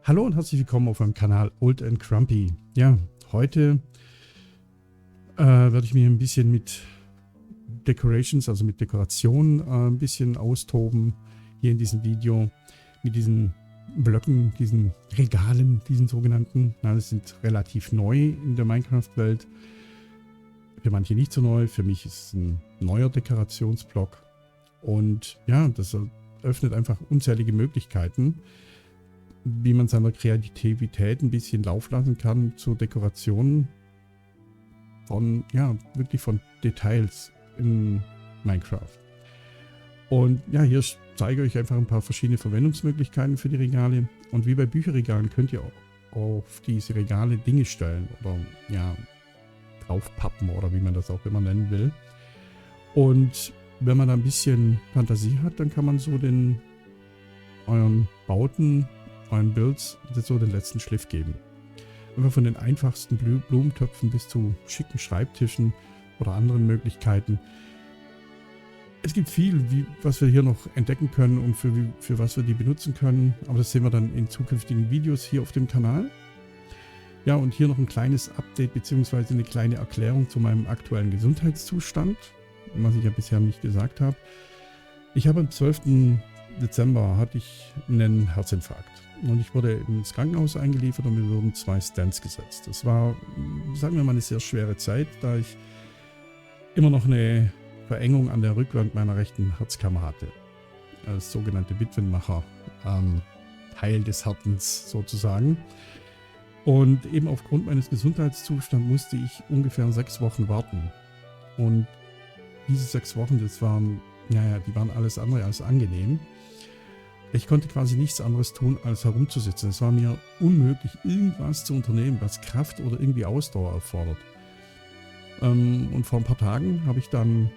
Hallo und herzlich willkommen auf meinem Kanal Old and Grumpy. Ja, heute werde ich mich ein bisschen mit Decorations, also mit Dekorationen ein bisschen austoben hier in diesem Video. Mit diesen Blöcken, diesen Regalen, diesen sogenannten. Ja, das sind relativ neu in der Minecraft-Welt. Für manche nicht so neu, für mich ist es ein neuer Dekorationsblock. Und ja, das öffnet einfach unzählige Möglichkeiten, wie man seiner Kreativität ein bisschen Lauf lassen kann zur Dekoration von, ja, wirklich von Details in Minecraft. Und ja, hier zeige ich euch einfach ein paar verschiedene Verwendungsmöglichkeiten für die Regale. Und wie bei Bücherregalen könnt ihr auch auf diese Regale Dinge stellen oder ja, draufpappen oder wie man das auch immer nennen will. Und wenn man da ein bisschen Fantasie hat, dann kann man so euren Bauten, euren Builds so den letzten Schliff geben. Einfach von den einfachsten Blumentöpfen bis zu schicken Schreibtischen oder anderen Möglichkeiten. Es gibt viel, was wir hier noch entdecken können und für was wir die benutzen können. Aber das sehen wir dann in zukünftigen Videos hier auf dem Kanal. Ja, und hier noch ein kleines Update bzw. eine kleine Erklärung zu meinem aktuellen Gesundheitszustand, was ich ja bisher nicht gesagt habe. Ich habe am 12. Dezember hatte ich einen Herzinfarkt und ich wurde ins Krankenhaus eingeliefert und mir wurden 2 Stents gesetzt. Das war, sagen wir mal, eine sehr schwere Zeit, da ich immer noch eine Verengung an der Rückwand meiner rechten Herzkammer hatte. Das sogenannte Witwenmacher, Teil des Herzens sozusagen. Und eben aufgrund meines Gesundheitszustands musste ich ungefähr 6 Wochen warten. Und diese 6 Wochen, das waren, naja, die waren alles andere als angenehm. Ich konnte quasi nichts anderes tun, als herumzusitzen. Es war mir unmöglich, irgendwas zu unternehmen, was Kraft oder irgendwie Ausdauer erfordert. Und vor ein paar Tagen habe ich dann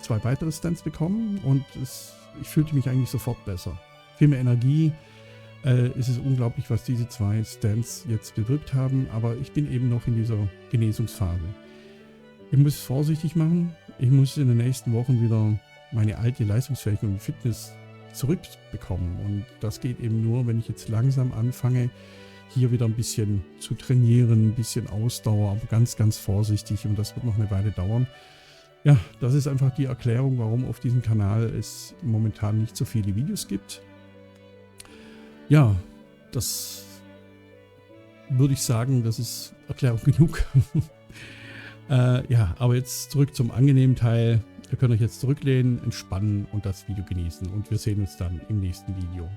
2 weitere Stents bekommen und ich fühlte mich eigentlich sofort besser. Viel mehr Energie. Es ist unglaublich, was diese 2 Stents jetzt bewirkt haben, aber ich bin eben noch in dieser Genesungsphase. Ich muss es vorsichtig machen. Ich muss in den nächsten Wochen wieder meine alte Leistungsfähigkeit und Fitness zurückbekommen. Und das geht eben nur, wenn ich jetzt langsam anfange, hier wieder ein bisschen zu trainieren, ein bisschen Ausdauer, aber ganz, ganz vorsichtig. Und das wird noch eine Weile dauern. Ja, das ist einfach die Erklärung, warum auf diesem Kanal es momentan nicht so viele Videos gibt. Ja, das würde ich sagen, das ist Erklärung genug. Ja, aber jetzt zurück zum angenehmen Teil. Ihr könnt euch jetzt zurücklehnen, entspannen und das Video genießen. Und wir sehen uns dann im nächsten Video.